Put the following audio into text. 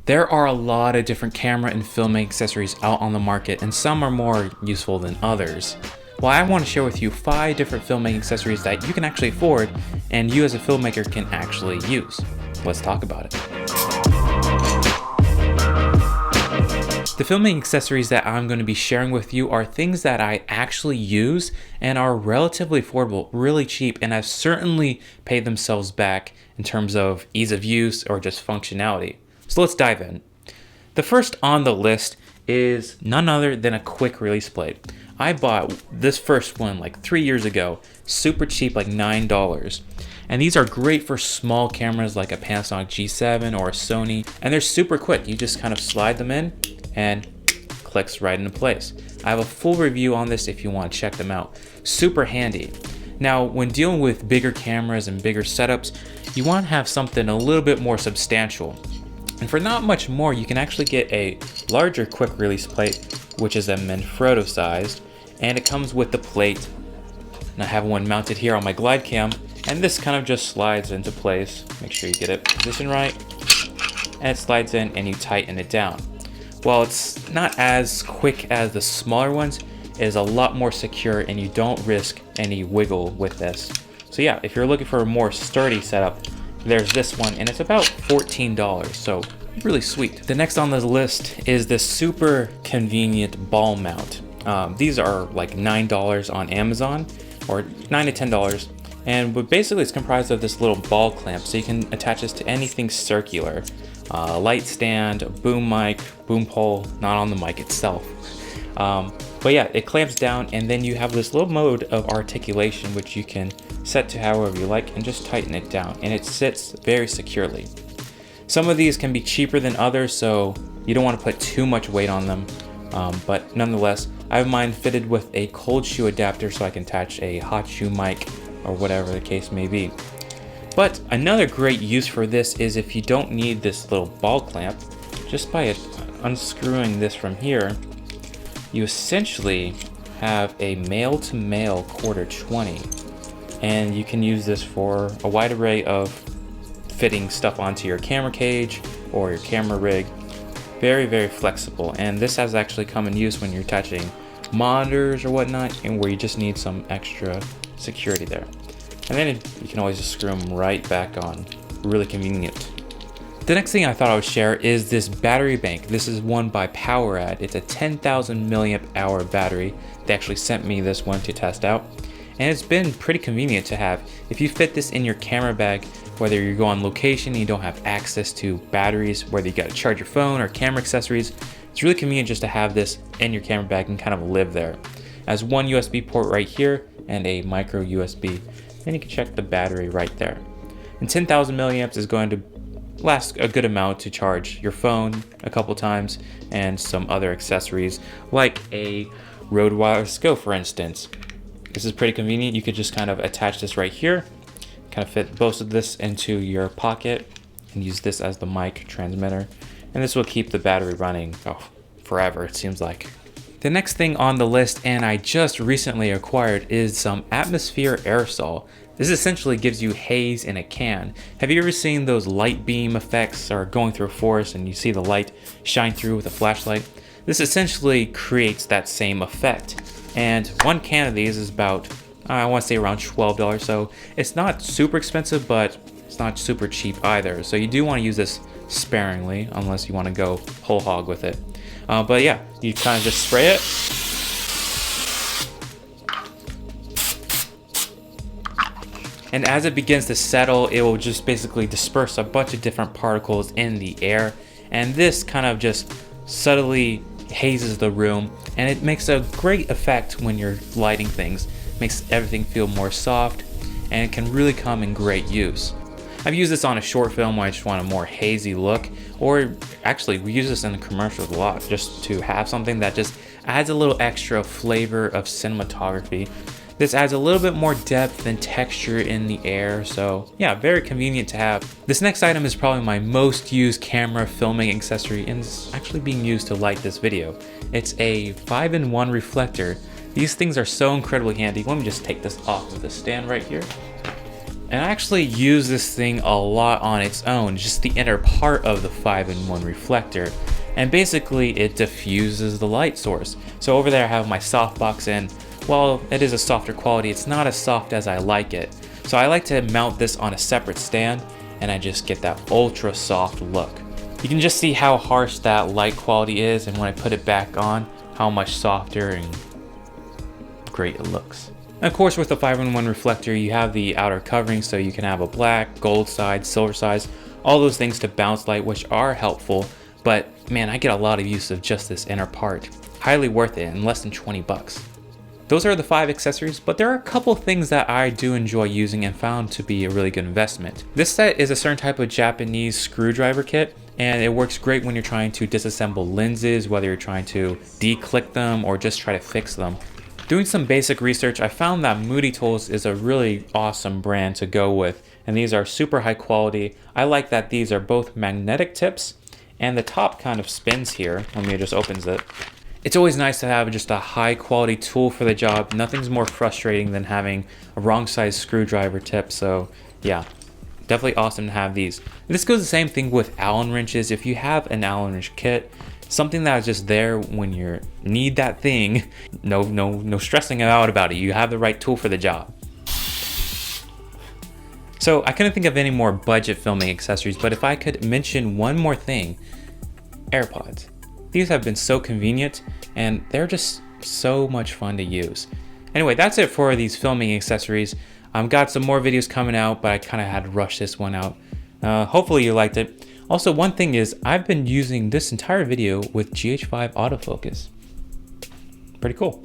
There are a lot of different camera and filmmaking accessories out on the market, and some are more useful than others. Well, I want to share with you 5 different filmmaking accessories that you can actually afford and you as a filmmaker can actually use. Let's talk about it. The filmmaking accessories that I'm going to be sharing with you are things that I actually use and are relatively affordable, really cheap, and have certainly paid themselves back in terms of ease of use or just functionality. So let's dive in. The first on the list is none other than a quick release plate. I bought this first one like 3 years ago, super cheap, like $9. And these are great for small cameras like a Panasonic G7 or a Sony, and they're super quick. You just kind of slide them in and clicks right into place. I have a full review on this if you want to check them out. Super handy. Now, when dealing with bigger cameras and bigger setups, you want to have something a little bit more substantial. And for not much more, you can actually get a larger quick release plate, which is a Manfrotto sized, and it comes with the plate. And I have one mounted here on my glide cam, and this kind of just slides into place. Make sure you get it positioned right, and it slides in and you tighten it down. While it's not as quick as the smaller ones, it is a lot more secure and you don't risk any wiggle with this. So yeah, if you're looking for a more sturdy setup, there's this one, and it's about $14, so really sweet. The next on the list is this super convenient ball mount. These are like $9 on Amazon, or $9 to $10, but basically it's comprised of this little ball clamp, so you can attach this to anything circular. Light stand, boom mic, boom pole, not on the mic itself. But yeah, it clamps down, and then you have this little mode of articulation which you can set to however you like and just tighten it down, and it sits very securely. Some of these can be cheaper than others, so you don't want to put too much weight on them, but nonetheless, I have mine fitted with a cold shoe adapter so I can attach a hot shoe mic or whatever the case may be. But another great use for this is if you don't need this little ball clamp, just by unscrewing this from here, you essentially have a male-to-male /20, and you can use this for a wide array of fitting stuff onto your camera cage or your camera rig. Very, very flexible, and this has actually come in use when you're attaching monitors or whatnot, and where you just need some extra security there. And then you can always just screw them right back on. Really convenient. The next thing I thought I would share is this battery bank. This is one by PowerAd. It's a 10,000 milliamp hour battery. They actually sent me this one to test out, and it's been pretty convenient to have. If you fit this in your camera bag, whether you go on location and you don't have access to batteries, whether you got to charge your phone or camera accessories, it's really convenient just to have this in your camera bag and kind of live there. It has one USB port right here and a micro USB. Then you can check the battery right there. And 10,000 milliamps is going to last a good amount to charge your phone a couple times and some other accessories like a Rode wireless go, for instance. This is pretty convenient. You could just kind of attach this right here, kind of fit both of this into your pocket and use this as the mic transmitter, and this will keep the battery running forever, it seems like. The next thing on the list, and I just recently acquired, is some atmosphere aerosol. This essentially gives you haze in a can. Have you ever seen those light beam effects, or going through a forest and you see the light shine through with a flashlight? This essentially creates that same effect. And one can of these is about, I want to say around $12, so it's not super expensive, but it's not super cheap either. So you do want to use this sparingly unless you want to go whole hog with it. But yeah, you kind of just spray it. And as it begins to settle, it will just basically disperse a bunch of different particles in the air. And this kind of just subtly hazes the room. And it makes a great effect when you're lighting things. Makes everything feel more soft, and it can really come in great use. I've used this on a short film where I just want a more hazy look, or actually we use this in the commercials a lot, just to have something that just adds a little extra flavor of cinematography. This adds a little bit more depth and texture in the air, so yeah, very convenient to have. This next item is probably my most used camera filming accessory, and it's actually being used to light this video. It's a 5-in-1 reflector. These things are so incredibly handy. Let me just take this off of the stand right here. And I actually use this thing a lot on its own, just the inner part of the 5-in-1 reflector. And basically it diffuses the light source. So over there I have my softbox, and while it is a softer quality, it's not as soft as I like it. So I like to mount this on a separate stand, and I just get that ultra soft look. You can just see how harsh that light quality is, and when I put it back on, how much softer and great it looks. And of course, with the 5-in-1 reflector, you have the outer covering, so you can have a black, gold side, silver sides, all those things to bounce light, which are helpful. But man, I get a lot of use of just this inner part. Highly worth it, in less than 20 bucks. Those are the 5 accessories, but there are a couple things that I do enjoy using and found to be a really good investment. This set is a certain type of Japanese screwdriver kit, and it works great when you're trying to disassemble lenses, whether you're trying to declick them or just try to fix them. Doing some basic research, I found that Moody Tools is a really awesome brand to go with, and these are super high quality. I like that these are both magnetic tips, and the top kind of spins here when it just opens it. It's always nice to have just a high quality tool for the job. Nothing's more frustrating than having a wrong size screwdriver tip, so yeah, definitely awesome to have these. This goes the same thing with Allen wrenches. If you have an Allen wrench kit, something that is just there when you need that thing, no stressing out about it. You have the right tool for the job. So I couldn't think of any more budget filming accessories, but if I could mention one more thing, AirPods. These have been so convenient, and they're just so much fun to use. Anyway, that's it for these filming accessories. Got some more videos coming out, but I kind of had to rush this one out. Hopefully you liked it. Also, one thing is, I've been using this entire video with GH5 autofocus. Pretty cool.